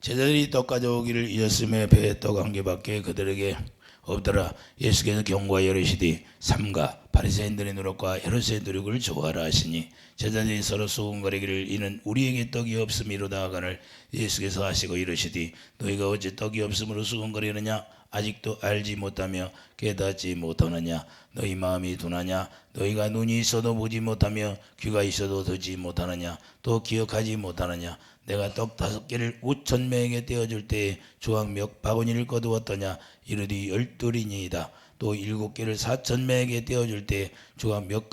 제자들이 떡 가져오기를 잊었음에 배에 떡 한 개밖에 그들에게 없더라. 예수께서 경고하여 이르시되 삼가 바리새인들의 노력과 헤롯의 노력을 좋아하라 하시니 제자들이 서로 수군거리기를 이는 우리에게 떡이 없음이로다 하거늘 예수께서 하시고 이르시되 너희가 어찌 떡이 없음으로 수군거리느냐 아직도 알지 못하며 깨닫지 못하느냐 너희 마음이 둔하냐 너희가 눈이 있어도 보지 못하며 귀가 있어도 듣지 못하느냐 또 기억하지 못하느냐 내가 떡 5개를 5,000명에게 떼어줄 때에 조각 몇 바구니를 거두었더냐 이르되 12이니이다 또 7개를 4,000명에게 떼어줄 때에 조각 몇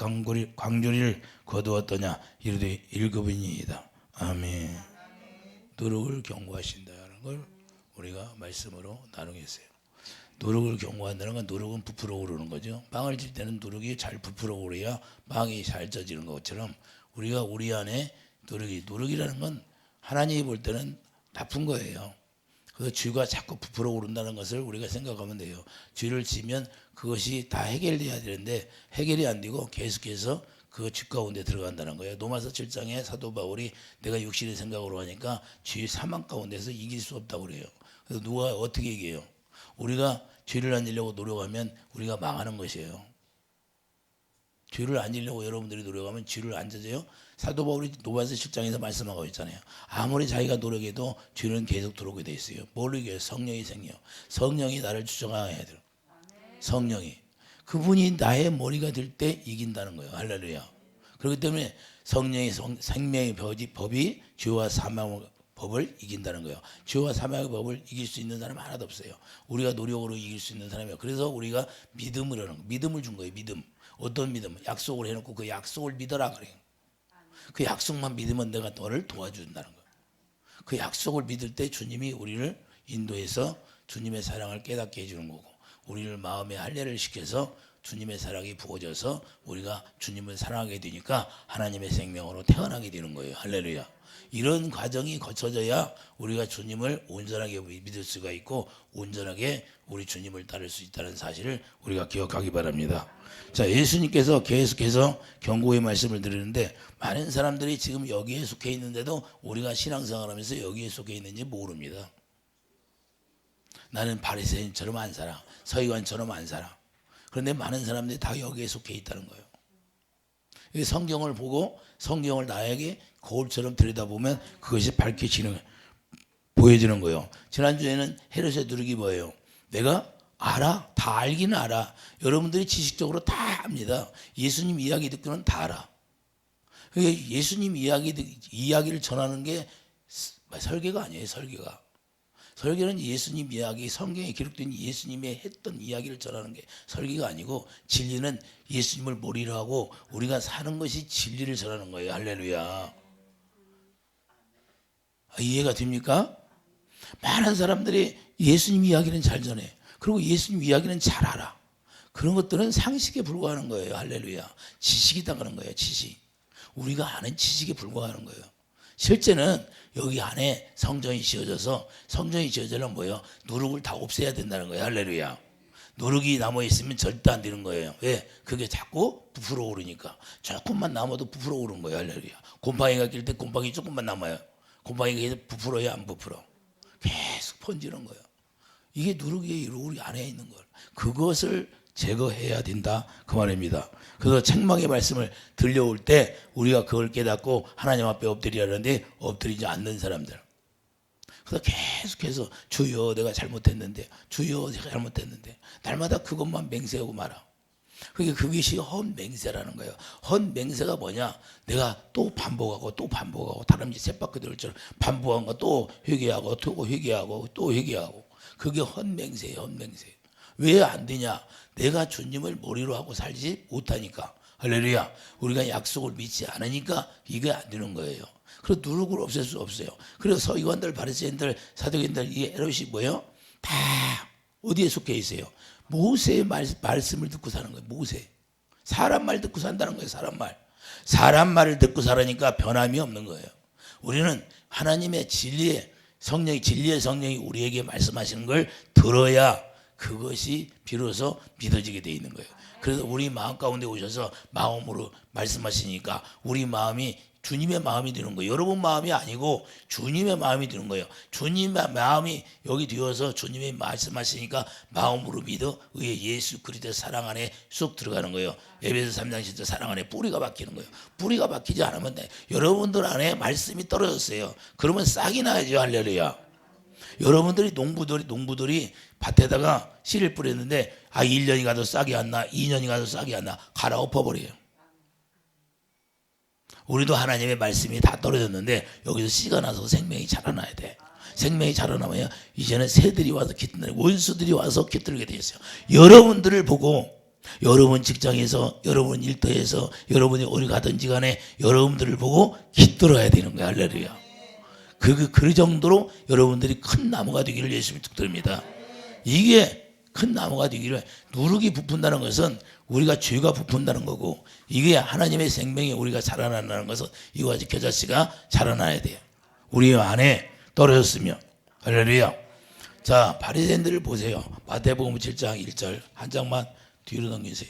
광주리를 거두었더냐 이르되 7이니이다. 아멘. 누룩을 경고하신다는 걸 우리가 말씀으로 나누겠어요. 누룩을 경고한다는 건 누룩은 부풀어 오르는 거죠. 빵을 질 때는 누룩이 잘 부풀어 오르야 빵이 잘 쪄지는 것처럼 우리가 우리 안에 누룩이라는 건 하나님이 볼 때는 나쁜 거예요. 그래서 죄가 자꾸 부풀어 오른다는 것을 우리가 생각하면 돼요. 죄를 지면 그것이 다 해결돼야 되는데 해결이 안 되고 계속해서 그 죄 가운데 들어간다는 거예요. 로마서 7장에 사도 바울이 내가 육신의 생각으로 하니까 죄 사망 가운데서 이길 수 없다고 그래요. 그래서 누가 어떻게 이겨요? 우리가 죄를 안 지려고 노력하면 우리가 망하는 것이에요. 죄를 안 지려고 여러분들이 노력하면 죄를 안 져져요. 사도 바울이 로마서 7장에서 말씀하고 있잖아요. 아무리 자기가 노력해도 죄는 계속 들어오게 돼 있어요. 뭘 이겨요? 성령이 생겨요. 성령이 나를 주장해야 돼요. 성령이. 그분이 나의 머리가 될 때 이긴다는 거예요. 할렐루야. 그렇기 때문에 성령의 생명의 법이 죄와 사망의 법을 이긴다는 거예요. 죄와 사망의 법을 이길 수 있는 사람 하나도 없어요. 우리가 노력으로 이길 수 있는 사람이에요. 그래서 우리가 믿음을 준 거예요. 믿음. 어떤 믿음? 약속을 해놓고 그 약속을 믿어라 그래요. 그 약속만 믿으면 내가 너를 도와준다는 거예요. 그 약속을 믿을 때 주님이 우리를 인도해서 주님의 사랑을 깨닫게 해주는 거고 우리를 마음에 할례를 시켜서 주님의 사랑이 부어져서 우리가 주님을 사랑하게 되니까 하나님의 생명으로 태어나게 되는 거예요. 할렐루야. 이런 과정이 거쳐져야 우리가 주님을 온전하게 믿을 수가 있고 온전하게 우리 주님을 따를 수 있다는 사실을 우리가 기억하기 바랍니다. 자, 예수님께서 계속해서 경고의 말씀을 드리는데 많은 사람들이 지금 여기에 속해 있는데도 우리가 신앙생활 하면서 여기에 속해 있는지 모릅니다. 나는 바리새인처럼 안 살아. 서기관처럼 안 살아. 그런데 많은 사람들이 다 여기에 속해 있다는 거예요. 성경을 보고 성경을 나에게 거울처럼 들여다보면 그것이 보여지는 거예요. 지난주에는 헤롯의 누룩이 뭐예요? 내가 알아. 다 알기는 알아. 여러분들이 지식적으로 다 압니다. 예수님 이야기 듣고는 다 알아. 예수님 이야기를 전하는 게 설계가 아니에요. 설계는 예수님 이야기, 성경에 기록된 예수님의 했던 이야기를 전하는 게 설계가 아니고 진리는 예수님을 머리로 하고 우리가 사는 것이 진리를 전하는 거예요. 할렐루야. 이해가 됩니까? 많은 사람들이 예수님 이야기는 잘 전해. 그리고 예수님 이야기는 잘 알아. 그런 것들은 상식에 불과하는 거예요. 할렐루야. 지식이다 그런 거예요. 지식. 우리가 아는 지식에 불과하는 거예요. 실제는 여기 안에 성전이 지어져서 성전이 지어지려면 뭐예요? 누룩을 다 없애야 된다는 거예요. 할렐루야. 누룩이 남아있으면 절대 안 되는 거예요. 왜? 그게 자꾸 부풀어 오르니까. 조금만 남아도 부풀어 오르는 거예요. 할렐루야. 곰팡이가 낄 때 곰팡이 조금만 남아요. 곰팡이가 계속 부풀어야 안 부풀어. 계속 번지는 거예요. 이게 누룩이 우리 안에 있는 걸. 그것을 제거해야 된다. 그 말입니다. 그래서 책망의 말씀을 들려올 때 우리가 그걸 깨닫고 하나님 앞에 엎드리라는데 엎드리지 않는 사람들. 그래서 계속해서 주여 내가 잘못했는데 주여 제가 잘못했는데 날마다 그것만 맹세하고 말아. 그것이 헛맹세라는 거예요. 헛맹세가 뭐냐? 내가 또 반복하고 다람쥐 쳇바퀴 돌처럼 반복한 거 또 회개하고 또 회개하고 또 회개하고. 그게 헛맹세예요. 헛맹세. 왜 안 되냐? 내가 주님을 머리로 하고 살지 못하니까. 할렐루야. 우리가 약속을 믿지 않으니까 이게 안 되는 거예요. 그래서 누룩을 없앨 수 없어요. 그래서 서기관들, 바리새인들, 사두개인들 이 헤롯이 뭐예요? 다 어디에 속해 있어요? 모세의 말씀을 듣고 사는 거예요. 모세. 사람 말 듣고 산다는 거예요. 사람 말. 사람 말을 듣고 살으니까 변함이 없는 거예요. 우리는 하나님의 진리의 성령이 우리에게 말씀하시는 걸 들어야 그것이 비로소 믿어지게 돼 있는 거예요. 그래서 우리 마음 가운데 오셔서 마음으로 말씀하시니까 우리 마음이 주님의 마음이 드는 거예요. 여러분 마음이 아니고 주님의 마음이 드는 거예요. 주님의 마음이 여기 되어서 주님이 말씀하시니까 마음으로 믿어 의의 예수 그리스도의 사랑 안에 쑥 들어가는 거예요. 에베소 3장 10절 사랑 안에 뿌리가 박히는 거예요. 뿌리가 박히지 않으면 돼. 여러분들 안에 말씀이 떨어졌어요. 그러면 싹이 나야죠. 할렐루야. 여러분들이 농부들이 밭에다가 씨를 뿌렸는데 1년이 가도 싹이 안 나, 2년이 가도 싹이 안 나, 갈아엎어버려요. 우리도 하나님의 말씀이 다 떨어졌는데 여기서 씨가 나서 생명이 자라나야 돼. 생명이 자라나면 이제는 새들이 와서 깃든다. 원수들이 와서 깃들게 돼 있어요. 여러분들을 보고 여러분 직장에서 여러분 일터에서 여러분이 어디 가든지 간에 여러분들을 보고 깃들어야 되는 거야. 할렐루야. 그 정도로 여러분들이 큰 나무가 되기를 예수님이 축드립니다. 이게 큰 나무가 되기를, 누룩이 부푼다는 것은 우리가 죄가 부푼다는 거고, 이게 하나님의 생명이 우리가 자라난다는 것은 이와 같이 겨자씨가 자라나야 돼요. 우리 안에 떨어졌으면. 할렐루야. 자, 바리새인들을 보세요. 마태복음 7장 1절 한 장만 뒤로 넘기세요.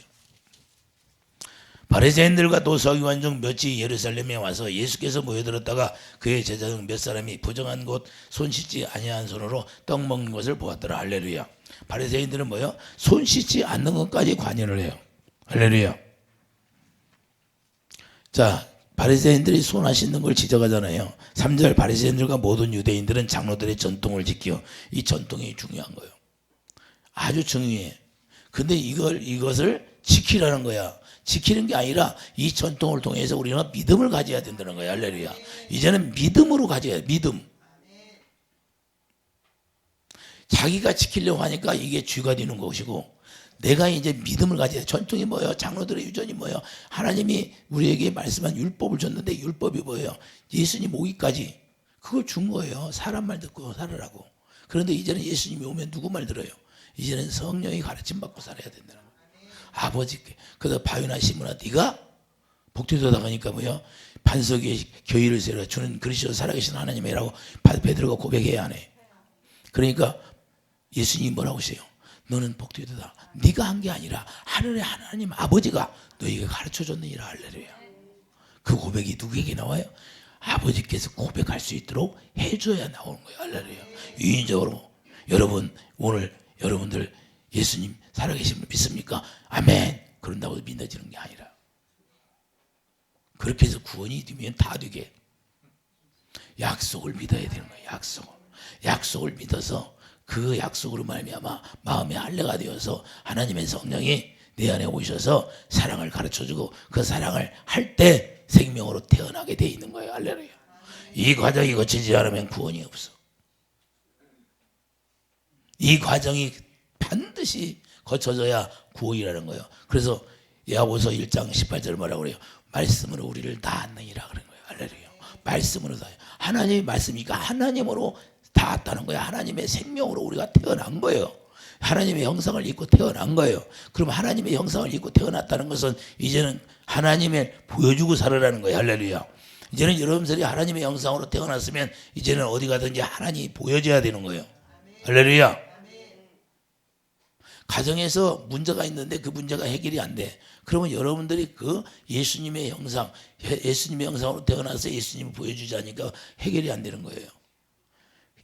바리새인들과 또 서기관 중 몇이 예루살렘에 와서 예수께서 모여들었다가 그의 제자 중 몇 사람이 부정한 곳 손 씻지 아니한 손으로 떡 먹는 것을 보았더라. 할렐루야. 바리새인들은 뭐요? 손 씻지 않는 것까지 관여를 해요. 할렐루야. 자, 바리새인들이 손 안 씻는 걸 지적하잖아요. 3절 바리새인들과 모든 유대인들은 장로들의 전통을 지켜. 이 전통이 중요한 거예요. 아주 중요해. 근데 이것을 지키라는 거야. 지키는 게 아니라 이 전통을 통해서 우리는 믿음을 가져야 된다는 거야. 할렐루야. 이제는 믿음으로 가져야 돼. 믿음. 자기가 지키려고 하니까 이게 죄가 되는 것이고, 내가 이제 믿음을 가져야 돼. 전통이 뭐예요? 장로들의 유전이 뭐예요? 하나님이 우리에게 말씀한 율법을 줬는데 율법이 뭐예요? 예수님 오기까지 그걸 준 거예요. 사람 말 듣고 살으라고. 그런데 이제는 예수님이 오면 누구 말 들어요? 이제는 성령이 가르침 받고 살아야 된다는 거예요. 아버지께. 그래서 바위나 시므나 네가 복되도다 하니까 뭐야? 반석에 교회를 세워 주는 그리스도 살아계신 하나님이라고 베드로가 고백해야 하네. 그러니까 예수님이 뭐라고 하세요? 너는 복되도다. 네가 한 게 아니라 하늘의 하나님 아버지가 너에게 가르쳐줬느니라. 할렐루야. 그 고백이 누구에게 나와요? 아버지께서 고백할 수 있도록 해줘야 나오는 거예요. 할렐루야. 유인적으로 여러분, 오늘 여러분들 예수님 살아계신 분 믿습니까? 아멘. 그런다고 믿어지는 게 아니라, 그렇게 해서 구원이 되면 다 되게 약속을 믿어야 되는 거예요. 약속을 믿어서 그 약속으로 말미암아 마음의 할례가 되어서 하나님의 성령이 내 안에 오셔서 사랑을 가르쳐주고 그 사랑을 할 때 생명으로 태어나게 돼 있는 거예요. 할렐루야. 이 과정이 거치지 않으면 구원이 없어. 이 과정이 반드시 거쳐져야 구원이라는 거예요. 그래서 야고보서 1장 18절 뭐라고 그래요? 말씀으로 우리를 낳았느니라 그런 거예요. 할렐루야. 말씀으로 다. 하나님의 말씀이니까 하나님으로 닿았다는 거예요. 하나님의 생명으로 우리가 태어난 거예요. 하나님의 형상을 입고 태어난 거예요. 그럼 하나님의 형상을 입고 태어났다는 것은 이제는 하나님의 보여주고 살으라는 거예요. 할렐루야. 이제는 여러분들이 하나님의 형상으로 태어났으면 이제는 어디 가든지 하나님이 보여줘야 되는 거예요. 할렐루야. 가정에서 문제가 있는데 그 문제가 해결이 안 돼. 그러면 여러분들이 그 예수님의 형상으로 태어나서 예수님을 보여주자니까 해결이 안 되는 거예요.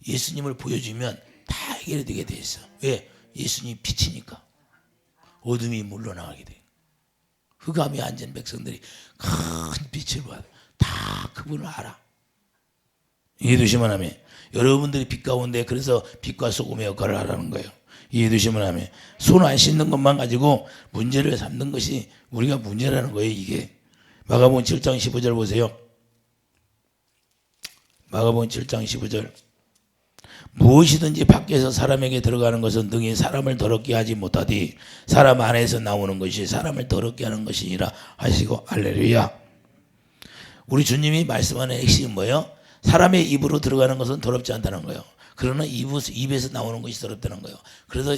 예수님을 보여주면 다 해결이 되게 돼 있어. 왜? 예수님이 빛이니까 어둠이 물러나가게 돼. 흑암에 앉은 백성들이 큰 빛을 봐. 다 그분을 알아. 이해되시면 하면 여러분들이 빛 가운데 그래서 빛과 소금의 역할을 하라는 거예요. 이해되시면 하면 손 안 씻는 것만 가지고 문제를 삼는 것이 우리가 문제라는 거예요. 이게 마가복음 7장 15절 보세요. 마가복음 7장 15절 무엇이든지 밖에서 사람에게 들어가는 것은 능히 사람을 더럽게 하지 못하디 사람 안에서 나오는 것이 사람을 더럽게 하는 것이니라 하시고. 할렐루야. 우리 주님이 말씀하는 핵심은 뭐예요? 사람의 입으로 들어가는 것은 더럽지 않다는 거예요. 그러나 입에서 나오는 것이 더럽다는 거예요. 그래서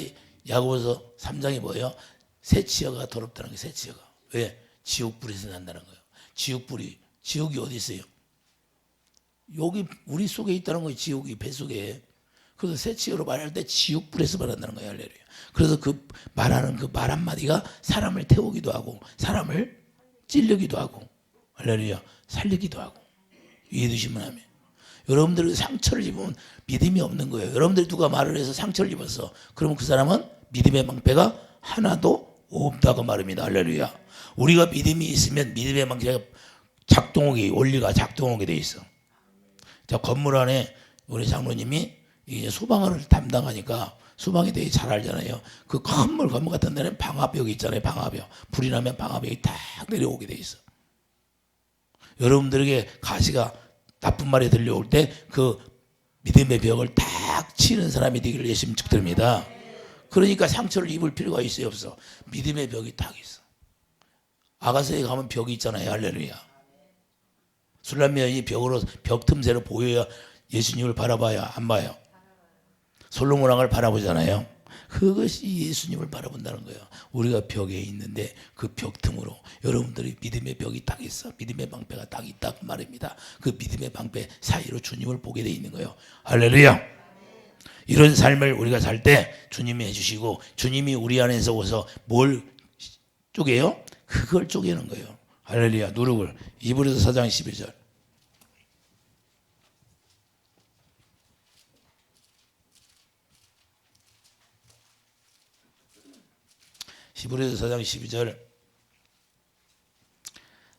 야고보서 3장이 뭐예요? 새치여가 더럽다는 거예요. 새치여가. 왜? 지옥불에서 난다는 거예요. 지옥이 어디 있어요? 여기 우리 속에 있다는 거예요. 지옥이 뱃속에. 그래서 새치여로 말할 때 지옥불에서 말한다는 거예요. 할렐루야. 그래서 그 말하는 그 말 한마디가 사람을 태우기도 하고 사람을 찔르기도 하고 할렐루야 살리기도 하고. 이해되시면 하면. 여러분들이 상처를 입으면 믿음이 없는 거예요. 여러분들이 누가 말을 해서 상처를 입었어. 그러면 그 사람은 믿음의 방패가 하나도 없다고 말합니다. 할렐루야. 우리가 믿음이 있으면 믿음의 방패가 작동하게, 원리가 작동하게 돼 있어. 자, 건물 안에 우리 장로님이 이제 소방을 담당하니까 소방에 대해 잘 알잖아요. 그 건물 같은 데는 방화벽이 있잖아요. 방화벽. 불이 나면 방화벽이 딱 내려오게 돼 있어. 여러분들에게 가시가 나쁜 말이 들려올 때 그 믿음의 벽을 딱 치는 사람이 되기를 예수님 축드립니다. 그러니까 상처를 입을 필요가 있어요, 없어? 믿음의 벽이 딱 있어. 아가서에 가면 벽이 있잖아요. 할렐루야. 술람 여인이 벽으로, 벽 틈새로 보여야 예수님을 바라봐야 안 봐요. 솔로몬 왕을 바라보잖아요. 그것이 예수님을 바라본다는 거예요. 우리가 벽에 있는데 그 벽 틈으로 여러분들이 믿음의 벽이 딱 있어. 믿음의 방패가 딱 있다 그 말입니다. 그 믿음의 방패 사이로 주님을 보게 돼 있는 거예요. 할렐루야. 이런 삶을 우리가 살 때 주님이 해주시고 주님이 우리 안에서 오서 뭘 쪼개요? 그걸 쪼개는 거예요. 할렐루야. 누룩을. 이브리서 4장 12절. 히브리서 4장 12절.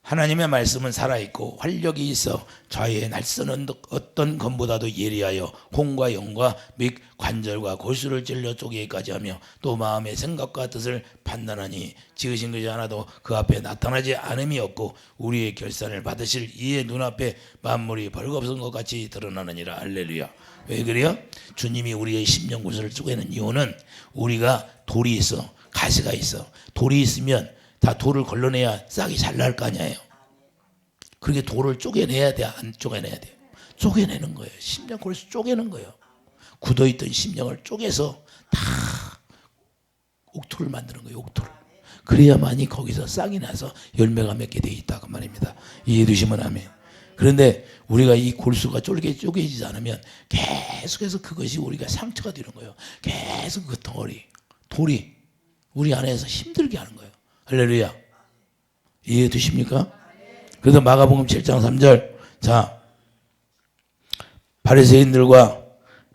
하나님의 말씀은 살아있고 활력이 있어 좌우에 날서는 어떤 검보다도 예리하여 혼과 영과 및 관절과 골수를 찔러 쪼개기까지 하며 또 마음의 생각과 뜻을 판단하니 지으신 것이 하나도 그 앞에 나타나지 않음이 없고 우리의 결산을 받으실 이의 눈앞에 만물이 벌거벗은 것 같이 드러나느니라. 할렐루야. 왜 그래요? 주님이 우리의 심령 골수를 쪼개는 이유는 우리가 돌이 있어, 가시가 있어. 돌이 있으면 다 돌을 걸러내야 싹이 잘 날 거 아니에요. 그렇게 돌을 쪼개내야 돼, 안 쪼개내야 돼? 쪼개내는 거예요. 심령 골수 쪼개는 거예요. 굳어있던 심령을 쪼개서 다 옥토를 만드는 거예요. 옥토를. 그래야만이 거기서 싹이 나서 열매가 맺게 돼 있다 그 말입니다. 이해해 주시면 아멘. 그런데 우리가 이 골수가 쪼개지지 않으면 계속해서 그것이 우리가 상처가 되는 거예요. 계속 그 돌이 우리 안에서 힘들게 하는 거예요. 할렐루야. 이해 되십니까? 그래서 마가복음 7장 3절. 자, 바리새인들과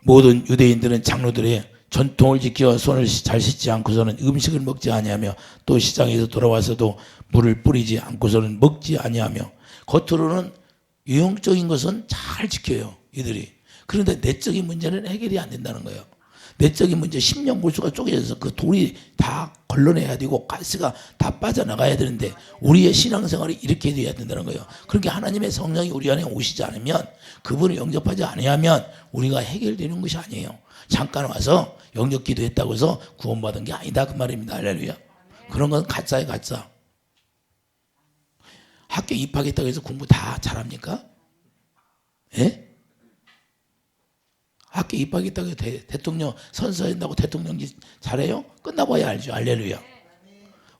모든 유대인들은 장로들의 전통을 지켜 손을 잘 씻지 않고서는 음식을 먹지 아니하며 또 시장에서 돌아와서도 물을 뿌리지 않고서는 먹지 아니하며 겉으로는 유형적인 것은 잘 지켜요. 이들이. 그런데 내적인 문제는 해결이 안 된다는 거예요. 내적인 문제, 심령 골수가 쪼개져서 그 돌이 다 걸러내야 되고 가스가 다 빠져나가야 되는데 우리의 신앙생활이 이렇게 돼야 된다는 거예요. 그렇게 하나님의 성령이 우리 안에 오시지 않으면, 그분을 영접하지 아니하면 우리가 해결되는 것이 아니에요. 잠깐 와서 영접 기도했다고 해서 구원받은 게 아니다 그 말입니다. 할렐루야. 그런 건 가짜예요, 가짜. 학교 입학했다고 해서 공부 다 잘합니까? 예? 학교 입학했다고 해서 대통령 선서한다고 대통령이 잘해요? 끝나봐야 알죠. 할렐루야.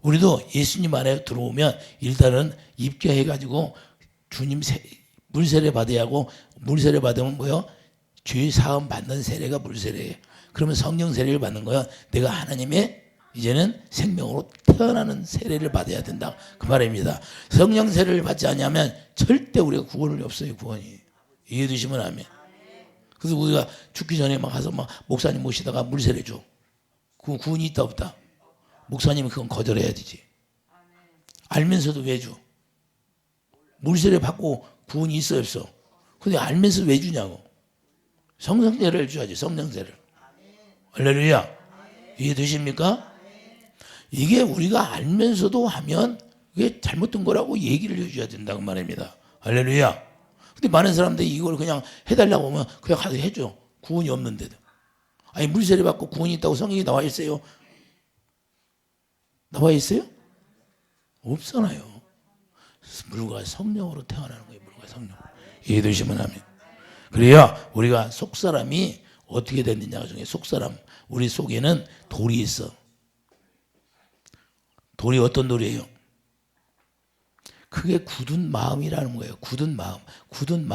우리도 예수님 안에 들어오면 일단은 입교해가지고 주님 물세례 받아야 하고, 물세례 받으면 뭐요? 죄 사함 받는 세례가 물세례예요. 그러면 성령 세례를 받는 거야. 내가 하나님의 이제는 생명으로 태어나는 세례를 받아야 된다 그 말입니다. 성령 세례를 받지 않으면 절대 우리가 구원이 없어요. 구원이. 이해해 주시면 아멘. 그래서 우리가 죽기 전에 막 가서 막 목사님 모시다가 물세례 줘. 그 구원이 있다 없다? 목사님은 그건 거절해야 되지. 알면서도 왜 줘? 물세례 받고 구원이 있어 없어? 근데 알면서 왜 주냐고. 성령세례를 줘야지. 성령세례를. 할렐루야. 이해되십니까? 이게 우리가 알면서도 하면 이게 잘못된 거라고 얘기를 해줘야 된다고 말입니다. 할렐루야. 근데 많은 사람들이 이걸 그냥 해달라고 하면 그냥 가서 해줘. 구원이 없는데도. 아니 물세례 받고 구원이 있다고 성경에 나와 있어요? 나와 있어요? 없잖아요. 물과 성령으로 태어나는 거예요. 물과 성령. 이해되시면 하면. 그래야 우리가 속사람이 어떻게 됐느냐 중에 속사람. 우리 속에는 돌이 있어. 돌이 어떤 돌이에요? 그게 굳은 마음이라는 거예요. 굳은 마음. 굳은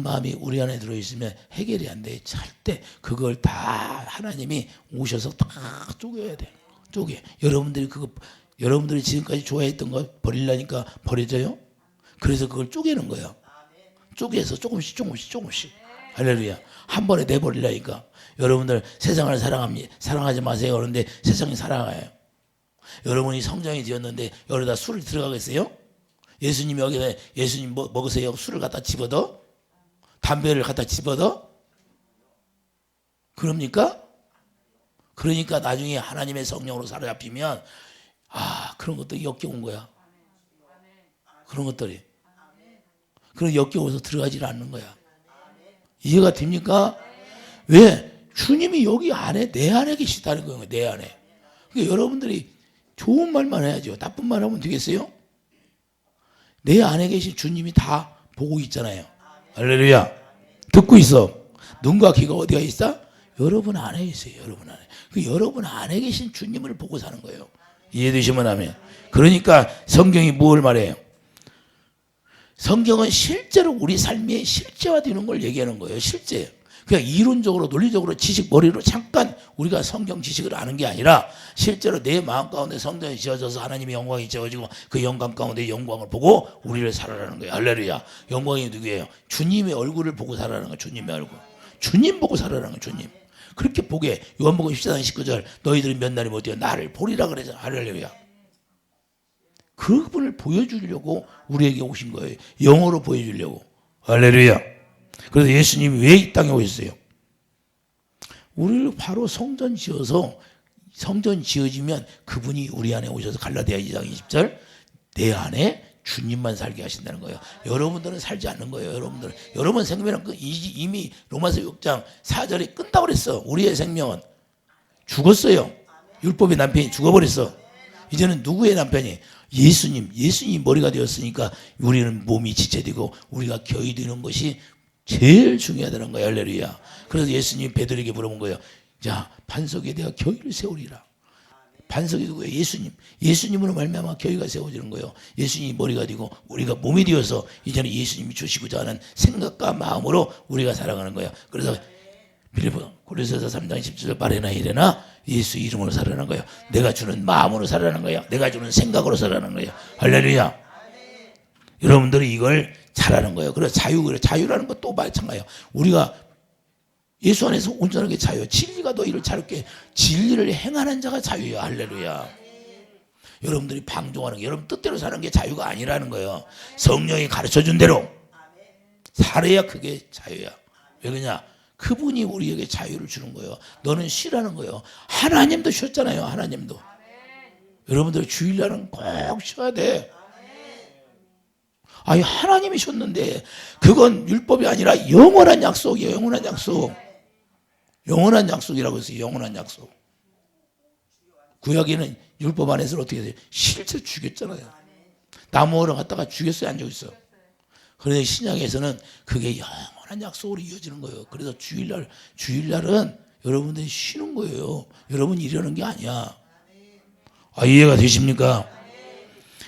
마음이 우리 안에 들어있으면 해결이 안 돼. 절대 그걸 다 하나님이 오셔서 다 쪼개야 돼. 쪼개. 여러분들이 지금까지 좋아했던 거 버리려니까 버려져요? 그래서 그걸 쪼개는 거예요. 쪼개서 조금씩 할렐루야. 한 번에 내버리려니까. 여러분들 세상을 사랑하지 마세요. 그런데 세상이 사랑해요. 여러분이 성장이 되었는데 여기다 술을 들어가겠어요? 예수님 여기다 예수님 먹으세요. 술을 갖다 집어넣어? 담배를 갖다 집어넣어? 그럽니까? 그러니까 나중에 하나님의 성령으로 사로잡히면 그런 것들이 역겨운 거야. 그런 것들이. 그런 역겨워서 들어가지를 않는 거야. 이해가 됩니까? 왜? 주님이 여기 안에 내 안에 계시다는 거예요. 내 안에. 그러니까 여러분들이 좋은 말만 해야죠. 나쁜 말 하면 되겠어요? 내 안에 계신 주님이 다 보고 있잖아요. 할렐루야. 듣고 있어. 눈과 귀가 어디가 있어? 여러분 안에 있어요. 여러분 안에. 그 여러분 안에 계신 주님을 보고 사는 거예요. 이해되시면 하면. 그러니까 성경이 뭘 말해요? 성경은 실제로 우리 삶의 실제화되는 걸 얘기하는 거예요. 실제. 그냥 이론적으로 논리적으로 지식 머리로 잠깐 우리가 성경 지식을 아는 게 아니라 실제로 내 마음 가운데 성전이 지어져서 하나님의 영광이 지어지고 그 영광 가운데 영광을 보고 우리를 살아라는 거예요. 할렐루야. 영광이 누구예요? 주님의 얼굴을 보고 살아라는 거예요. 주님의 얼굴. 주님 보고 살아라는 거예요. 주님. 그렇게 보게. 요한복음 14장 19절 너희들이 몇 날이 못 되어 나를 보리라 그러잖아. 할렐루야. 그분을 보여주려고 우리에게 오신 거예요. 영어로 보여주려고. 할렐루야. 그래서 예수님이 왜 이 땅에 오셨어요? 우리를 바로 성전 지어서 성전 지어지면 그분이 우리 안에 오셔서 갈라디아 2장 20절 내 안에 주님만 살게 하신다는 거예요. 여러분들은 살지 않는 거예요. 여러분 생명은 이미 로마서 6장 4절에 끝나고 그랬어. 우리의 생명은 죽었어요. 율법의 남편이 죽어버렸어. 이제는 누구의 남편이? 예수님 머리가 되었으니까 우리는 몸이 지체되고 우리가 겨이 되는 것이 제일 중요하다는 거예요. 할렐루야. 그래서 예수님이 베드로에게 물어본 거예요. 자, 반석에 내가 겨이를 세우리라. 반석이 누구예요? 예수님. 예수님으로 말미암아 겨이가 세워지는 거예요. 예수님이 머리가 되고 우리가 몸이 되어서 이제는 예수님이 주시고자 하는 생각과 마음으로 우리가 살아가는 거예요. 그래서 고린도서 3장 17절 말해나 이래나 예수 이름으로 살아가는 거예요. 내가 주는 마음으로 살아가는 거예요. 내가 주는 생각으로 살아가는 거예요. 할렐루야. 여러분들이 이걸 잘하는 거예요. 그래서 자유라는 것도 마찬가지예요. 우리가 예수 안에서 온전한 게 자유예요. 진리가 너희를 자유롭게 진리를 행하는 자가 자유예요. 할렐루야. 여러분들이 방종하는 게 여러분 뜻대로 사는 게 자유가 아니라는 거예요. 성령이 가르쳐준 대로 살아야 그게 자유야. 왜 그러냐? 그분이 우리에게 자유를 주는 거예요. 너는 쉬라는 거예요. 하나님도 쉬었잖아요. 하나님도. 여러분들 주일날은 꼭 쉬어야 돼. 아니 하나님이 쉬었는데 그건 율법이 아니라 영원한 약속이에요. 영원한 약속. 영원한 약속이라고 했어요. 영원한 약속. 구약에는 율법 안에서 어떻게 돼요? 실제 죽였잖아요. 나무 얼어 갖다가 죽였어요? 안 죽였어요? 그런데 신약에서는 그게 영원한 약속으로 이어지는 거예요. 그래서 주일날은 여러분들이 쉬는 거예요. 여러분 이러는 게 아니야. 이해가 되십니까?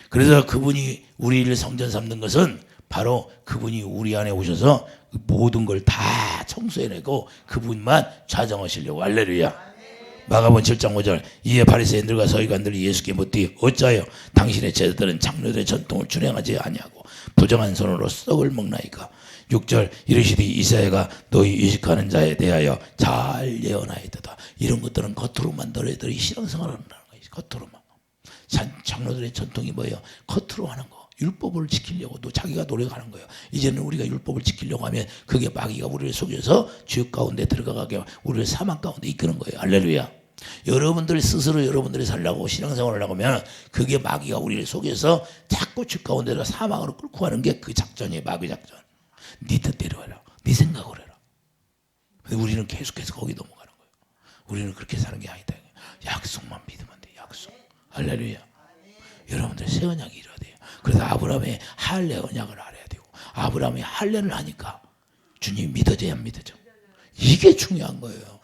그래서 그분이 우리를 성전 삼는 것은 바로 그분이 우리 안에 오셔서 모든 걸 다 청소해내고 그분만 좌정하시려고. 할렐루야. 마가복음 7장 5절 이에 바리새인들과 서기관들이 예수께 묻되 어찌하여 당신의 제자들은 장로들의 전통을 준행하지 아니하고 부정한 손으로 썩을 먹나이까. 6절 이르시되 이사야가 너희 의식하는 자에 대하여 잘 예언하였도다. 이런 것들은 겉으로만 너희들이 신앙생활을 한다는 거예요. 겉으로만. 장로들의 전통이 뭐예요? 겉으로 하는 거. 율법을 지키려고 또 자기가 노력하는 거예요. 이제는 우리가 율법을 지키려고 하면 그게 마귀가 우리를 속여서 죄 가운데 들어가게 우리를 사망 가운데 이끄는 거예요. 할렐루야. 여러분들 스스로 여러분들이 살려고 신앙생활을 하고 하면 그게 마귀가 우리를 속여서 자꾸 죄 가운데로 사망으로 끌고 가는 게 그 작전이에요. 마귀 작전. 네 뜻대로 해라. 네 생각으로 해라. 근데 우리는 계속해서 거기 넘어가는 거예요. 우리는 그렇게 사는 게 아니다. 약속만 믿으면 돼. 약속. 할렐루야. 여러분들 새 언약이 이뤄야 돼요. 그래서 아브라함의 할례 언약을 알아야 되고 아브라함이 할례를 하니까 주님이 믿어져야 안 믿어져. 이게 중요한 거예요.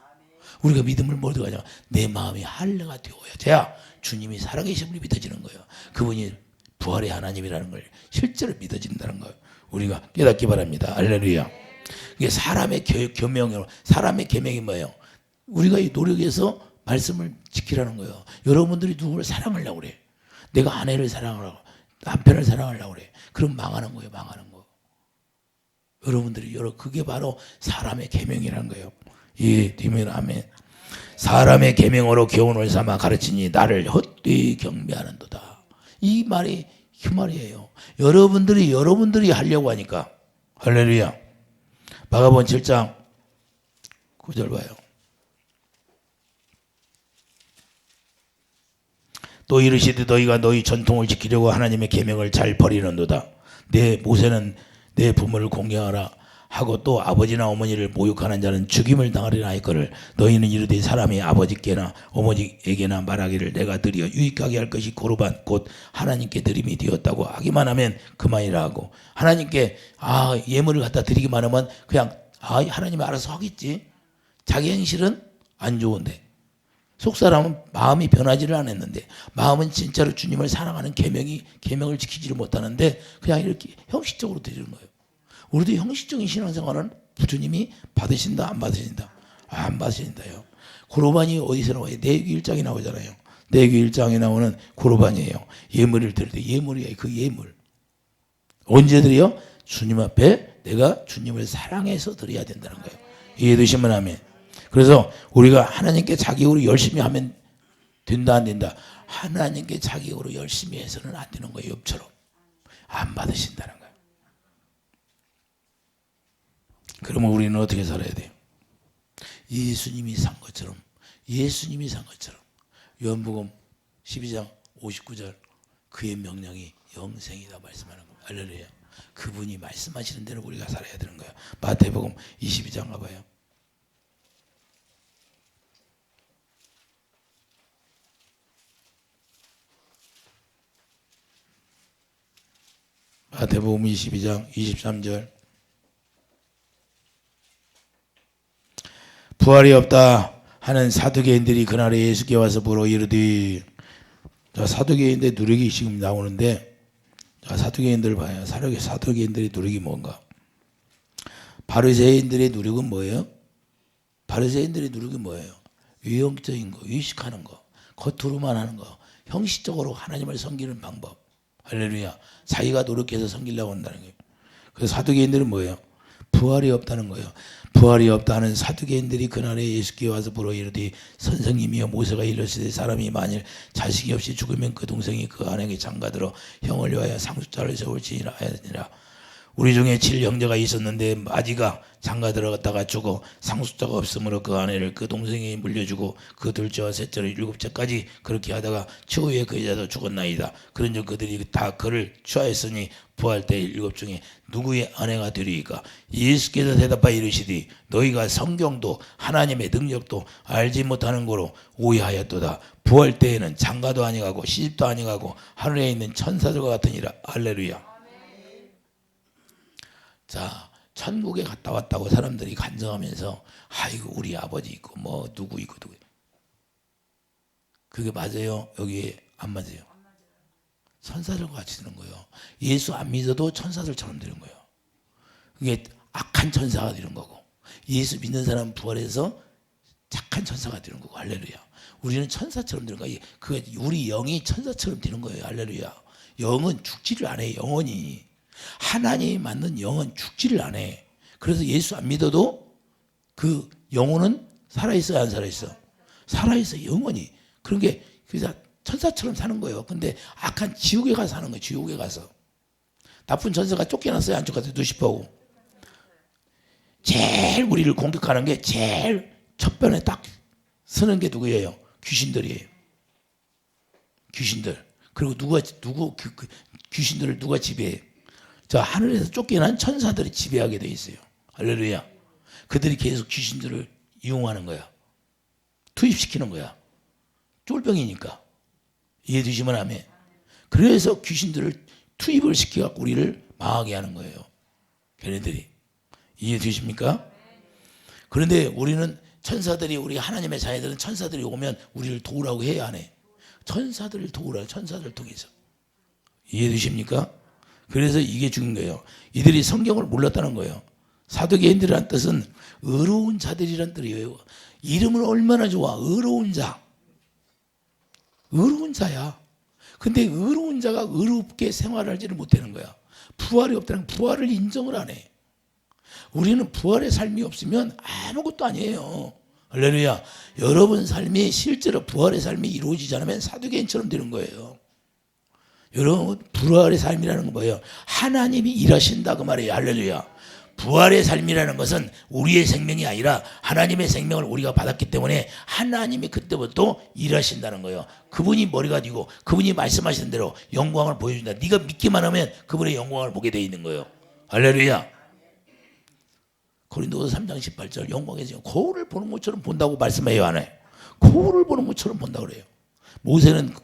우리가 믿음을 뭐 어떻게 하냐? 내 마음이 할례가 되어야 주님이 살아계심을 믿어지는 거예요. 그분이 부활의 하나님이라는 걸 실제로 믿어진다는 거예요. 우리가 깨닫기 바랍니다. 할렐루야. 이게 사람의 계명으로 사람의 계명이 뭐예요? 우리가 이 노력해서 말씀을 지키라는 거예요. 여러분들이 누구를 사랑하려고 그래. 내가 아내를 사랑하라고 남편을 사랑하려고 그래. 그럼 망하는 거예요. 망하는 거. 여러분들이 그게 바로 사람의 계명이라는 거예요. 예, 되면 아멘. 사람의 계명으로 교훈을 삼아 가르치니 나를 헛되이 경배하는도다. 이 말이 그 말이에요. 여러분들이 하려고 하니까. 할렐루야. 마가복음 7장 9절 봐요. 또 이르시되 너희가 너희 전통을 지키려고 하나님의 계명을 잘 버리는도다. 내 모세는 내 부모를 공경하라 하고 또 아버지나 어머니를 모욕하는 자는 죽임을 당하리라 하였거늘 너희는 이르되 사람이 아버지께나 어머니에게나 말하기를 내가 드리어 유익하게 할 것이 고르반 곧 하나님께 드림이 되었다고 하기만 하면 그만이라 하고 하나님께 예물을 갖다 드리기만 하면 그냥 하나님이 알아서 하겠지. 자기 현실은 안 좋은데 속사람은 마음이 변하지를 않았는데 마음은 진짜로 주님을 사랑하는 계명을 지키지를 못하는데 그냥 이렇게 형식적으로 드리는 거예요. 우리도 형식적인 신앙생활은 주님이 받으신다 안 받으신다? 안 받으신다요. 고르반이 어디서 나와요? 레위기 1장에 나오잖아요. 레위기 1장에 나오는 고르반이에요. 예물을 드릴 때 예물이에요. 그 예물. 언제 드려요? 주님 앞에 내가 주님을 사랑해서 드려야 된다는 거예요. 이해되시면 아멘. 그래서 우리가 하나님께 자격으로 열심히 하면 된다 안 된다? 하나님께 자격으로 열심히 해서는 안 되는 거예요. 욥처럼. 안 받으신다는 거예요. 그러면 우리는 어떻게 살아야 돼요? 예수님이 산 것처럼 요한복음 12장 59절 그의 명령이 영생이다 말씀하는 거예요. 할렐루야. 그분이 말씀하시는 대로 우리가 살아야 되는 거예요. 마태복음 22장 가봐요. 마태복음 22장 23절 부활이 없다 하는 사두개인들이 그날에 예수께 와서 물어 이르되 사두개인들 누룩이 지금 나오는데 사두개인들 봐요. 사두개인들의 누룩이 뭔가? 바리새인들의 누룩은 뭐예요? 바리새인들의 누룩이 뭐예요? 외형적인 거, 의식하는 거, 겉으로만 하는 거, 형식적으로 하나님을 섬기는 방법. 할렐루야. 자기가 노력해서 섬기려고 한다는 거예요. 그래서 사두개인들은 뭐예요? 부활이 없다는 거예요. 부활이 없다는 사두개인들이 그날에 예수께 와서 물어 이르되 선생님이여 모세가 이르시되 사람이 만일 자식이 없이 죽으면 그 동생이 그 아내에게 장가들어 형을 위하여 상속자를 세울지니라 하였느니라. 우리 중에 7형제가 있었는데 마지가 장가 들어갔다가 죽어 상속자가 없으므로 그 아내를 그 동생이 물려주고 그 둘째와 셋째로 7째까지 그렇게 하다가 최후에 그 여자도 죽었나이다. 그런즉 그들이 다 그를 취하였으니 부활 때 7 중에 누구의 아내가 되리이까? 예수께서 대답하여 이르시되 너희가 성경도 하나님의 능력도 알지 못하는 거로 오해하였도다. 부활 때에는 장가도 아니가고 시집도 아니가고 하늘에 있는 천사들과 같으니라. 할렐루야. 자, 천국에 갔다 왔다고 사람들이 간증하면서 아이고 우리 아버지 있고 뭐 누구 있고 누구 그게 맞아요? 여기에 안 맞아요? 천사들과 같이 되는 거예요. 예수 안 믿어도 천사들처럼 되는 거예요. 그게 악한 천사가 되는 거고 예수 믿는 사람 부활해서 착한 천사가 되는 거고 할렐루야. 우리는 천사처럼 되는 거예요. 우리 영이 천사처럼 되는 거예요. 할렐루야. 영은 죽지를 않아요. 영원히. 하나님이 만든 영은 죽지를 않아. 그래서 예수 안 믿어도 그 영혼은 살아있어요? 안 살아있어? 살아있어 영원히. 그런 게 그래서 천사처럼 사는 거예요. 근데 악한 지옥에 가서 사는 거예요. 지옥에 가서. 나쁜 천사가 쫓겨났어요? 안 쫓겨났어요? 누시퍼고. 제일 우리를 공격하는 게 제일 첫 변에 딱 서는 게 누구예요? 귀신들이에요. 귀신들. 그리고 귀신들을 누가 지배해요? 저 하늘에서 쫓겨난 천사들이 지배하게 돼 있어요. 할렐루야. 그들이 계속 귀신들을 이용하는 거야. 투입시키는 거야. 쫄병이니까. 이해되시면 아멘. 그래서 귀신들을 투입을 시켜갖고 우리를 망하게 하는 거예요. 걔네들이. 이해되십니까? 그런데 우리는 천사들이 우리 하나님의 자녀들은 천사들이 오면 우리를 도우라고 해야 안 해. 천사들을 도우라. 천사들을 통해서. 이해되십니까? 그래서 이게 죽은 거예요. 이들이 성경을 몰랐다는 거예요. 사두개인들이란 뜻은 의로운 자들이란 뜻이에요. 이름은 얼마나 좋아. 의로운 자. 의로운 자야. 근데 의로운 자가 의롭게 생활하지를 못하는 거야. 부활이 없다는 부활을 인정을 안 해. 우리는 부활의 삶이 없으면 아무것도 아니에요. 할렐루야. 여러분 삶이 실제로 부활의 삶이 이루어지지 않으면 사두개인처럼 되는 거예요. 여러분 부활의 삶이라는 건 뭐예요? 하나님이 일하신다 그 말이에요. 할렐루야. 부활의 삶이라는 것은 우리의 생명이 아니라 하나님의 생명을 우리가 받았기 때문에 하나님이 그때부터 일하신다는 거예요. 그분이 머리가 되고 그분이 말씀하시는 대로 영광을 보여준다. 네가 믿기만 하면 그분의 영광을 보게 돼 있는 거예요. 할렐루야. 고린도서 3장 18절 영광에서 거울을 보는 것처럼 본다고 말씀해요. 안 해요? 거울을 보는 것처럼 본다고 그래요. 모세는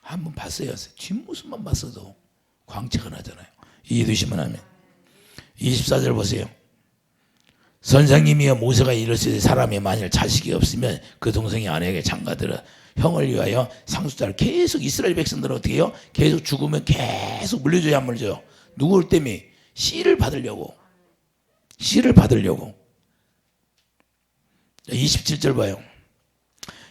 한번 봤어요. 뒷모습만 봤어도 광채가 나잖아요. 이해되시면 하면 24절 보세요. 선생님이여 모세가 이르시되 사람이 만일 자식이 없으면 그 동생이 아내에게 장가들어 형을 위하여 상속자를 계속 이스라엘 백성들은 어떻게 해요? 계속 죽으면 계속 물려줘야 안 물려줘요? 누구를 때문에? 씨를 받으려고. 씨를 받으려고. 27절 봐요.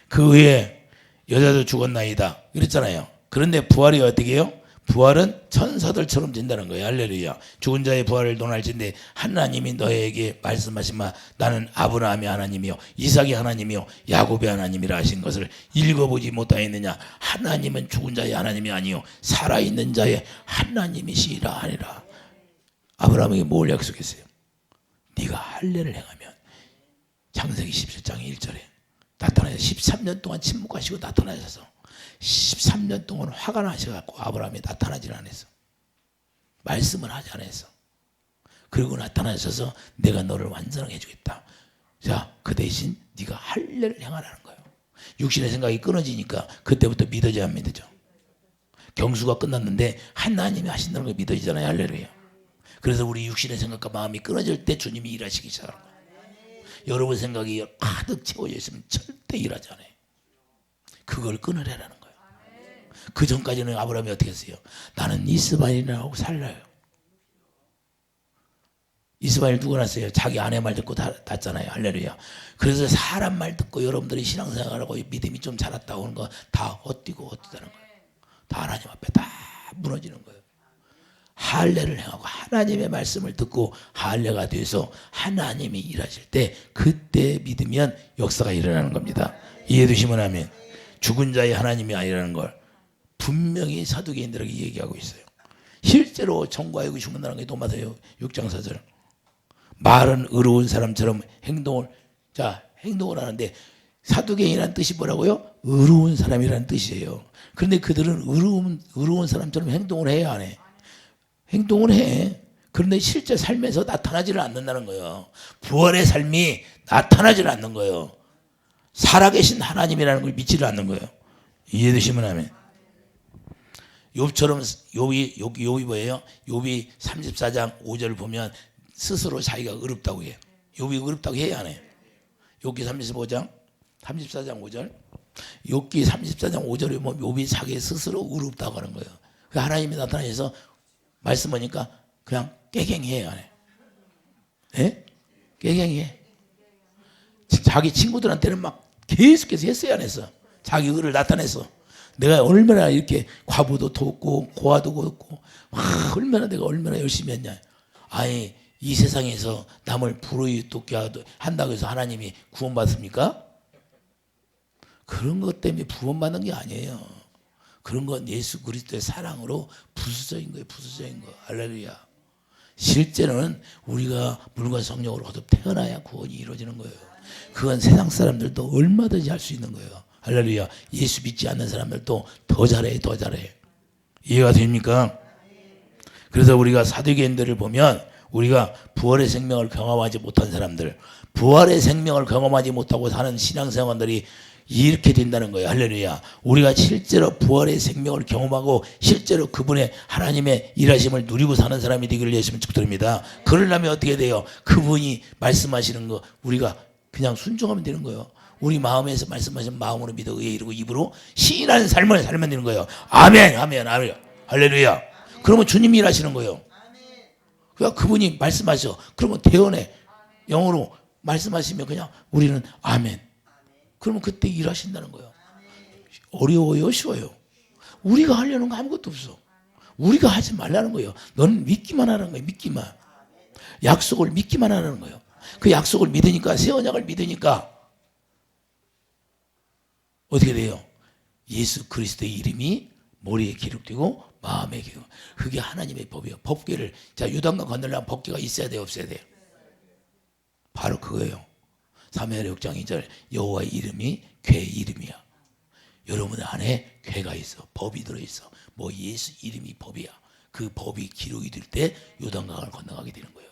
그 후에 여자도 죽었나이다 그랬잖아요. 그런데 부활이 어떻게 해요? 부활은 천사들처럼 된다는 거예요. 할렐루야. 죽은 자의 부활을 논할진대 하나님이 너에게 말씀하시마 나는 아브라함의 하나님이요 이삭의 하나님이요 야곱의 하나님이라 하신 것을 읽어보지 못하였느냐. 하나님은 죽은 자의 하나님이 아니요 살아있는 자의 하나님이시라 하니라. 아브라함에게 뭘 약속했어요? 네가 할례를 행하면 창세기 17장 1절에 나타나서 13년 동안 침묵하시고 나타나셔서 13년 동안 화가 나셔갖고 아브라함이 나타나질 않았어. 말씀을 하지 않았어. 그리고 나타나셔서 내가 너를 완전하게 해주겠다. 자, 그 대신 네가 할례를 행하라는 거예요. 육신의 생각이 끊어지니까 그때부터 믿어져야 안 믿어져. 경수가 끝났는데 하나님이 하신다는 걸 믿어지잖아요. 할렐루야. 그래서 우리 육신의 생각과 마음이 끊어질 때 주님이 일하시기 시작하는 거예요. 여러분 생각이 가득 채워져 있으면 절대 일하지 않아요. 그걸 끊으라는 거예요. 그 전까지는 아브라함이 어떻게 했어요? 나는 이스마엘이라고 살라요. 이스마엘 누가 낳았어요? 자기 아내 말 듣고 낳았잖아요. 할렐루야. 그래서 사람 말 듣고 여러분들이 신앙생활하고 믿음이 좀 자랐다고 하는 거 다 헛디고 헛디다는 거예요. 다 하나님 앞에 다 무너지는 거예요. 할례를 행하고 하나님의 말씀을 듣고 할례가 돼서 하나님이 일하실 때 그때 믿으면 역사가 일어나는 겁니다. 이해되시면 하면 죽은 자의 하나님이 아니라는 걸 분명히 사두개인들에게 얘기하고 있어요. 실제로 정과 육이 죽는다는 게 도마서 6장 4절 말은 의로운 사람처럼 행동을 하는데 사두개인이라는 뜻이 뭐라고요? 의로운 사람이라는 뜻이에요. 그런데 그들은 의로운 사람처럼 행동을 해야 안 해? 행동을 해. 그런데 실제 삶에서 나타나지를 않는다는 거예요. 부활의 삶이 나타나지를 않는 거예요. 살아계신 하나님이라는 걸 믿지를 않는 거예요. 이해되시면 하면 욥처럼 욥이 뭐예요? 욥이 34장 5절을 보면 스스로 자기가 어렵다고 해요. 욥이 어렵다고 해야 안 해요? 욥기 34장 5절 욥기 34장 5절에 보면 욥이 자기 스스로 어렵다고 하는 거예요. 하나님이 나타나셔서 말씀하니까 그냥 깨갱해요. 안 해요? 예? 깨갱해. 자기 친구들한테는 막 계속해서 했어요, 안 했어? 자기 의를 나타내서 내가 얼마나 이렇게 과부도 돕고 고아도 돕고 얼마나 열심히 했냐. 아니 이 세상에서 남을 불의 돕게 한다고 해서 하나님이 구원받습니까? 그런 것 때문에 구원받는 게 아니에요. 그런 건 예수 그리스도의 사랑으로 부수적인 거예요. 부수적인 거. 할렐루야. 실제로는 우리가 물과 성령으로 거듭 태어나야 구원이 이루어지는 거예요. 그건 세상 사람들도 얼마든지 할 수 있는 거예요. 할렐루야. 예수 믿지 않는 사람들도 더 잘해. 이해가 됩니까? 그래서 우리가 사두개인들을 보면 우리가 부활의 생명을 경험하지 못한 사람들, 부활의 생명을 경험하지 못하고 사는 신앙생활들이 이렇게 된다는 거예요. 할렐루야. 우리가 실제로 부활의 생명을 경험하고 실제로 그분의 하나님의 일하심을 누리고 사는 사람이 되기를 예수님 축복드립니다. 그러려면 어떻게 돼요? 그분이 말씀하시는 거 우리가 그냥 순종하면 되는 거예요. 우리 마음에서 말씀하신 마음으로 믿어 의에 이르고 입으로 시인하는 삶을 살면 되는 거예요. 아멘. 할렐루야. 그러면 주님이 일하시는 거예요. 그러니까 그분이 말씀하셔. 그러면 대언해. 영어로 말씀하시면 그냥 우리는 아멘. 그러면 그때 일하신다는 거예요. 어려워요? 쉬워요? 우리가 하려는 거 아무것도 없어. 우리가 하지 말라는 거예요. 너는 믿기만 하라는 거예요. 믿기만. 약속을 믿기만 하라는 거예요. 그 약속을 믿으니까, 새 언약을 믿으니까 어떻게 돼요? 예수 그리스도의 이름이 머리에 기록되고 마음에 기록. 그게 하나님의 법이에요. 법궤를, 자, 요단강 건너려면 법궤가 있어야 돼요, 없어야 돼요? 바로 그거예요. 사무엘 6장 2절, 여호와의 이름이 궤의 이름이야. 여러분 안에 궤가 있어. 법이 들어있어. 뭐 예수 이름이 법이야. 그 법이 기록이 될 때 요단강을 건너가게 되는 거예요.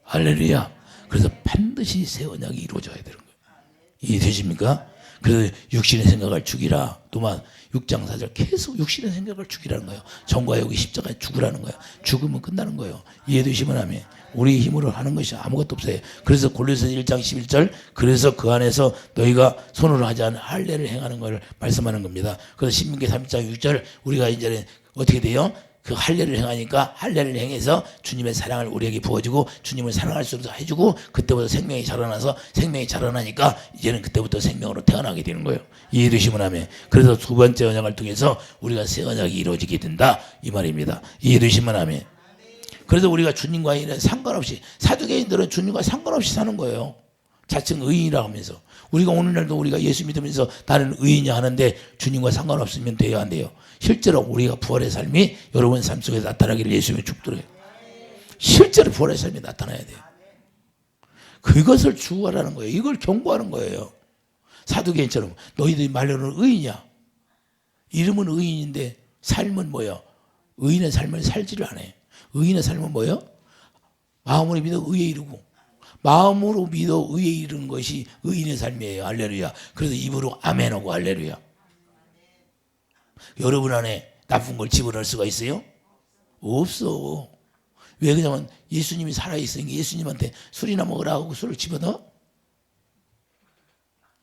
할렐루야. 그래서 반드시 새 언약이 이루어져야 되는 거예요. 이해되십니까? 그래서 육신의 생각을 죽이라. 또한 6장 4절 계속 육신의 생각을 죽이라는 거예요. 정과 여기 십자가에 죽으라는 거예요. 죽으면 끝나는 거예요. 이해되시면 하면 우리의 힘으로 하는 것이 아무것도 없어요. 그래서 골로새서 1장 11절 그래서 그 안에서 너희가 손으로 하지 않은 할례를 행하는 걸 말씀하는 겁니다. 그래서 신명기 3장 6절 우리가 이제는 어떻게 돼요? 그 할례를 행하니까 할례를 행해서 주님의 사랑을 우리에게 부어주고 주님을 사랑할 수 있도록 해주고 그때부터 생명이 자라나서 생명이 자라나니까 이제는 그때부터 생명으로 태어나게 되는 거예요. 이해되시면 하면 그래서 두 번째 언약을 통해서 우리가 새 언약이 이루어지게 된다 이 말입니다. 이해되시면 하면 그래서 우리가 주님과는 상관없이 사두개인들은 주님과 상관없이 사는 거예요. 자칭 의인이라고 하면서 우리가 오늘날도 우리가 예수 믿으면서 나는 의인이야 하는데 주님과 상관없으면 돼요 안 돼요? 실제로 우리가 부활의 삶이 여러분 삶 속에 나타나기를 예수님이 축도해요. 실제로 부활의 삶이 나타나야 돼요. 그것을 주어라는 거예요. 이걸 경고하는 거예요. 사두개인처럼 너희들이 말로는 의인이야. 이름은 의인인데 삶은 뭐예요? 의인의 삶을 살지를 않아요. 의인의 삶은 뭐예요? 마음으로 믿어 의에 이르고 마음으로 믿어 의에 이르는 것이 의인의 삶이에요. 할렐루야. 그래서 입으로 아멘하고 할렐루야. 여러분 안에 나쁜 걸 집어넣을 수가 있어요? 없어. 왜 그러냐면 예수님이 살아있으니까 예수님한테 술이나 먹으라 하고 술을 집어넣어?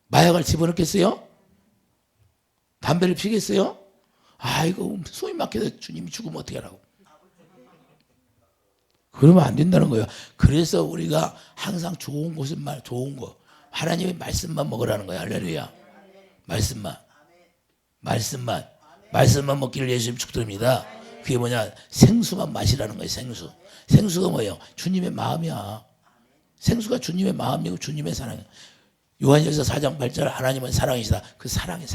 마약을 집어넣겠어요? 담배를 피겠어요? 아이고 숨이 막혀서 주님이 죽으면 어떻게 하라고. 그러면 안 된다는 거예요. 그래서 우리가 항상 좋은 것은 좋은 거 하나님의 말씀만 먹으라는 거예요. 할렐루야. 말씀만 먹기를 예수님 축도합니다. 그게 뭐냐? 생수만 마시라는 거예요. 생수가 뭐예요? 주님의 마음이야. 생수가 주님의 마음이고 주님의 사랑이야. 요한일서 4장 8절 하나님은 사랑이시다. 그 사랑이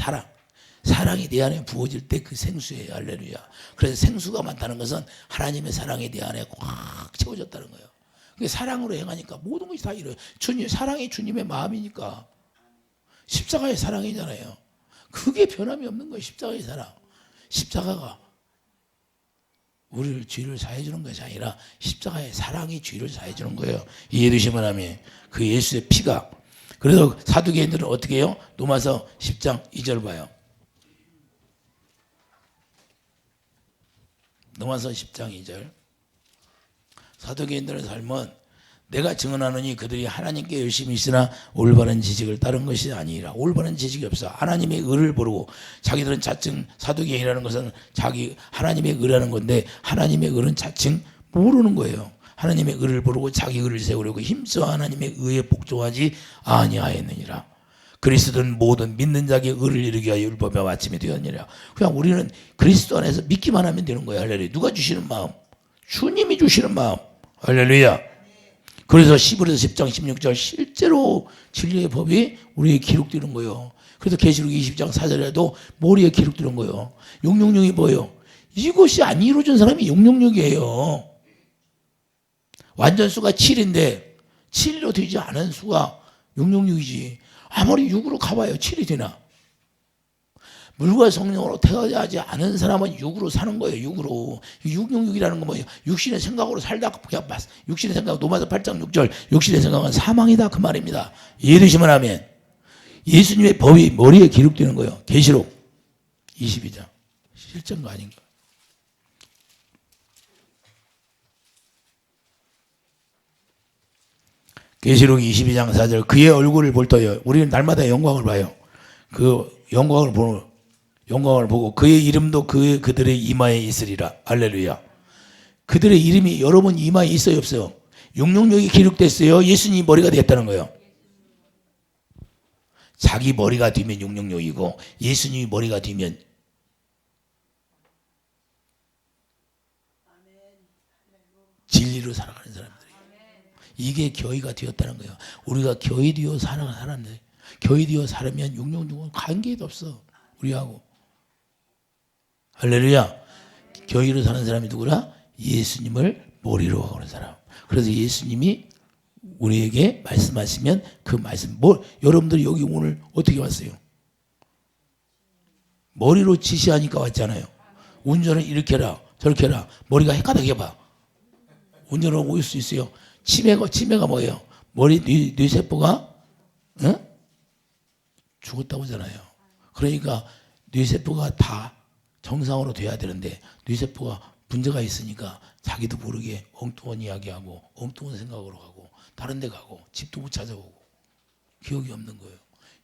내 안에 부어질 때 그 생수예요. 할렐루야. 그래서 생수가 많다는 것은 하나님의 사랑이 내 안에 꽉 채워졌다는 거예요. 그게 사랑으로 행하니까 모든 것이 다 이래요. 사랑이 주님의 마음이니까. 십자가의 사랑이잖아요. 그게 변함이 없는 거예요. 십자가의 사랑. 십자가가 우리를 죄를 사해주는 것이 아니라 십자가의 사랑이 죄를 사해주는 거예요. 이해되시면 하면 그 예수의 피가. 그래서 사두개인들은 어떻게 해요? 로마서 10장 2절 봐요. 로마서 10장 2절 사두개인들의 삶은 내가 증언하노니 그들이 하나님께 열심히 있으나 올바른 지식을 따른 것이 아니라 올바른 지식이 없어. 하나님의 의를 모르고 자기들은 자칭 사두개인이라는 것은 자기 하나님의 의라는 건데 하나님의 의는 자칭 모르는 거예요. 하나님의 의를 모르고 자기 의를 세우려고 힘써 하나님의 의에 복종하지 아니하였느니라. 그리스도는 모든 믿는 자에게 의를 이루기 위하여 율법의 마침이 되었느니라. 그냥 우리는 그리스도 안에서 믿기만 하면 되는 거예요. 할렐루야. 누가 주시는 마음? 주님이 주시는 마음. 할렐루야. 그래서 히브리서 10장 16절 실제로 진리의 법이 우리에 기록되는 거예요. 그래서 계시록 20장 4절에도 머리에 기록되는 거예요. 666이 뭐예요? 이것이 안 이루어진 사람이 666이에요. 완전수가 7인데 7로 되지 않은 수가 666이지. 아무리 6으로 가봐요. 7이 되나? 물과 성령으로 태어나지 않은 사람은 6으로 사는 거예요. 6으로. 666이라는 건 뭐예요? 육신의 생각으로 살다가 그냥 육신의 생각, 로마서 8장 6절 육신의 생각은 사망이다 그 말입니다. 이해되시면 하면 예수님의 법이 머리에 기록되는 거예요. 계시록 22장. 실전가 아닌가? 계시록 22장 4절 그의 얼굴을 볼 터여 우리는 날마다 영광을 봐요. 그 영광을 보고 그의 이름도 그들의 이마에 있으리라. 할렐루야. 그들의 이름이 여러분 이마에 있어요 없어요? 666이 기록됐어요. 예수님이 머리가 됐다는 거예요. 자기 머리가 되면 666이고 예수님이 머리가 되면 진리로 살아가는 사람들이. 이게 교회가 되었다는 거예요. 우리가 교회 되어 살아가는 사람들. 교회 되어 살면 육룡중은 관계도 없어. 우리하고. 할렐루야. 교회로 사는 사람이 누구라? 예수님을 머리로 하는 사람. 그래서 예수님이 우리에게 말씀하시면 그 말씀, 여러분들이 여기 오늘 어떻게 왔어요? 머리로 지시하니까 왔잖아요. 운전을 이렇게 해라, 저렇게 해라. 머리가 헷갈리게 봐. 운전을 올 수 있어요. 치매가 뭐예요? 뇌세포가 죽었다고 하잖아요. 그러니까 뇌세포가 다 정상으로 돼야 되는데 뇌세포가 문제가 있으니까 자기도 모르게 엉뚱한 이야기하고 엉뚱한 생각으로 가고 다른 데 가고 집도 못 찾아오고 기억이 없는 거예요.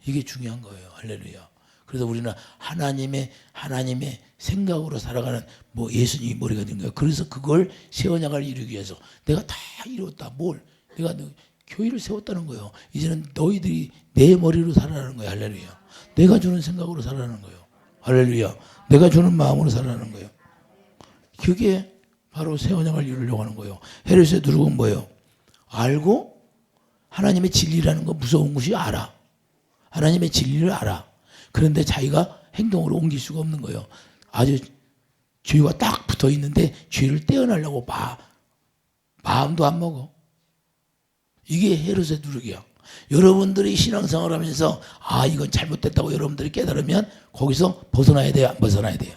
이게 중요한 거예요. 할렐루야. 그래서 우리는 하나님의 생각으로 살아가는 예수님이 머리가 된 거예요. 그래서 그걸 세워나갈 이루기 위해서 내가 다 이뤘다. 내가 교회를 세웠다는 거예요. 이제는 너희들이 내 머리로 살아가는 거예요. 할렐루야. 내가 주는 생각으로 살아가는 거예요. 할렐루야. 내가 주는 마음으로 살아가는 거예요. 그게 바로 세워나갈 이루려고 하는 거예요. 헤롯의 누룩은 뭐예요? 알고 하나님의 진리라는 거 무서운 것이 알아. 하나님의 진리를 알아. 그런데 자기가 행동으로 옮길 수가 없는 거예요. 아주 죄가 딱 붙어 있는데 죄를 떼어내려고 마음도 안 먹어. 이게 헤롯의 누룩이야. 여러분들이 신앙생활 하면서 이건 잘못됐다고 여러분들이 깨달으면 거기서 벗어나야 돼요? 안 벗어나야 돼요?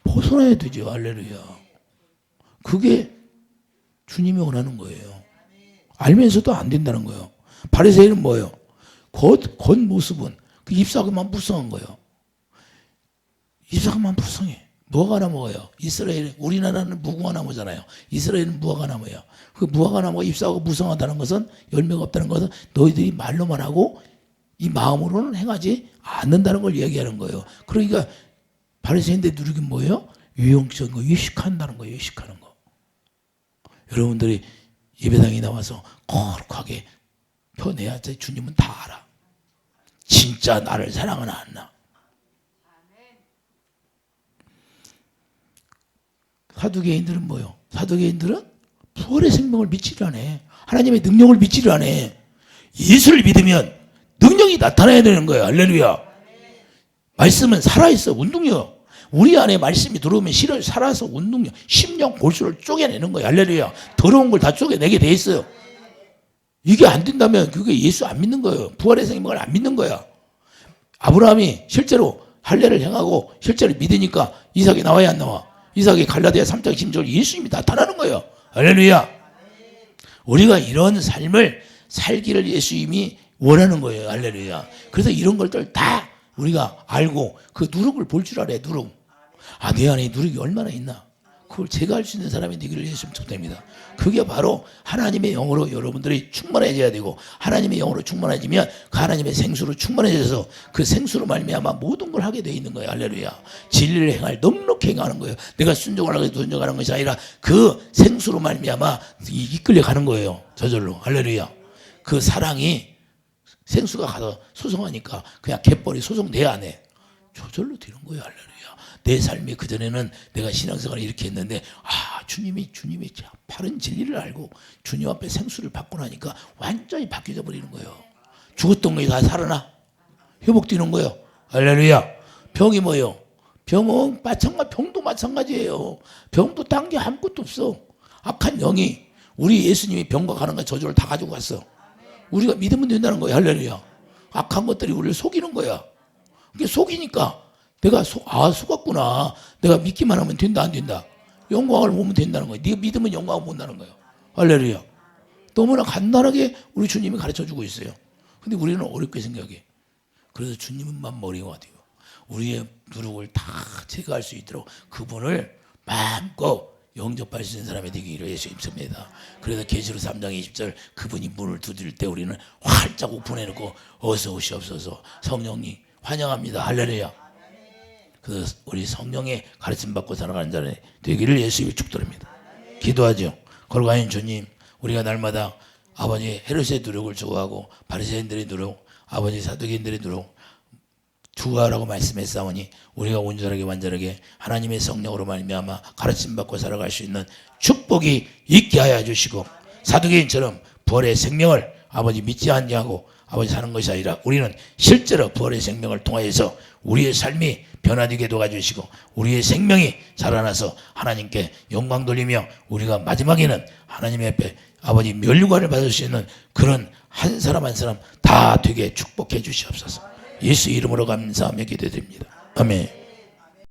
벗어나야 되죠. 할렐루야. 그게 주님이 원하는 거예요. 알면서도 안 된다는 거예요. 바리새인은 뭐예요? 겉모습은 그 잎사귀만 불쌍한 거예요. 잎사귀만 불쌍해. 무화과 나무예요. 우리나라는 무궁화 나무잖아요. 이스라엘은 무화과 나무예요. 그 무화과 나무가 잎사귀가 불쌍하다는 것은 열매가 없다는 것은 너희들이 말로만 하고 이 마음으로는 행하지 않는다는 걸 얘기하는 거예요. 그러니까 바리새인들 누룩이 뭐예요? 유용적인 거, 유식한다는 거예요. 유식하는 거. 여러분들이 예배당에 나와서 거룩하게 펴내야 돼. 주님은 다 알아. 진짜 나를 사랑하나 안 나. 사두개인들은 뭐예요? 사두개인들은 부활의 생명을 믿지를 않아. 하나님의 능력을 믿지를 않아. 예수를 믿으면 능력이 나타나야 되는 거예요. 할렐루야. 말씀은 살아있어. 운동력. 우리 안에 말씀이 들어오면 실을 살아서 운동력, 심령, 골수를 쪼개내는 거예요. 할렐루야. 더러운 걸 다 쪼개내게 돼 있어요. 이게 안 된다면 그게 예수 안 믿는 거예요. 부활의 생명을 안 믿는 거야. 아브라함이 실제로 할례를 행하고 실제로 믿으니까 이삭이 나와야 안 나와? 이삭이 갈라디아 3장 16절 예수님이 나타나는 거예요. 할렐루야. 우리가 이런 삶을 살기를 예수님이 원하는 거예요. 할렐루야. 그래서 이런 것들 다 우리가 알고 그 누룩을 볼 줄 알아요. 누룩. 내 안에 누룩이 얼마나 있나. 그걸 제가 알 수 있는 사람이 되기를 예수님 축복합니다. 그게 바로 하나님의 영으로 여러분들이 충만해져야 되고 하나님의 영으로 충만해지면 그 하나님의 생수로 충만해져서 그 생수로 말미암아 모든 걸 하게 돼 있는 거예요. 할렐루야. 진리를 행할 넉넉히 행하는 거예요. 내가 순종을 하고 순종하는 것이 아니라 그 생수로 말미암아 이끌려 가는 거예요. 저절로. 할렐루야. 그 사랑이 생수가 가서 소송하니까 그냥 갯벌이 소송돼야 안 해. 저절로 되는 거예요. 할렐루야. 내 삶에 그전에는 내가 신앙생활을 이렇게 했는데 주님이 바른 진리를 알고 주님 앞에 생수를 받고 나니까 완전히 바뀌어 버리는 거예요. 죽었던 것이 다 살아나 회복되는 거예요. 할렐루야. 병이 뭐예요? 병은 병도 마찬가지예요. 병도 딴 게 아무것도 없어. 악한 영이 우리 예수님이 병과 가는 거 저주를 다 가지고 갔어. 우리가 믿으면 된다는 거예요. 할렐루야. 악한 것들이 우리를 속이는 거야. 그게 속이니까 내가 속았구나. 내가 믿기만 하면 된다 안 된다. 영광을 보면 된다는 거예요. 네가 믿으면 영광을 본다는 거예요. 할렐루야. 너무나 간단하게 우리 주님이 가르쳐주고 있어요. 근데 우리는 어렵게 생각해. 그래서 주님만 머리가 돼요. 우리의 누룩을 다 제거할 수 있도록 그분을 마음껏 영접할 수 있는 사람이 되기를 예수님 씁니다. 그래서 계시록 3장 20절 그분이 문을 두드릴 때 우리는 활짝 오픈해놓고 어서 오시옵소서. 성령님 환영합니다. 할렐루야. 그래서 우리 성령의 가르침 받고 살아가는 자는 되기를 예수님이 축도합니다. 기도하죠. 거룩하신 주님, 우리가 날마다 아버지 헤롯의 누룩을 좋아하고 바리새인들의 누룩, 아버지 사두개인들의 누룩, 두하라고 말씀했사오니 우리가 온전하게 완전하게 하나님의 성령으로 말미암아 가르침 받고 살아갈 수 있는 축복이 있게 하여 주시고, 사두개인처럼 부활의 생명을 아버지 믿지 아니하고 아버지 사는 것이 아니라 우리는 실제로 부활의 생명을 통하여서 우리의 삶이 변화되게 도와주시고 우리의 생명이 살아나서 하나님께 영광 돌리며 우리가 마지막에는 하나님의 앞에 아버지 면류관을 받을 수 있는 그런 한 사람 한 사람 다 되게 축복해 주시옵소서. 예수 이름으로 감사하며 기도드립니다. 아멘.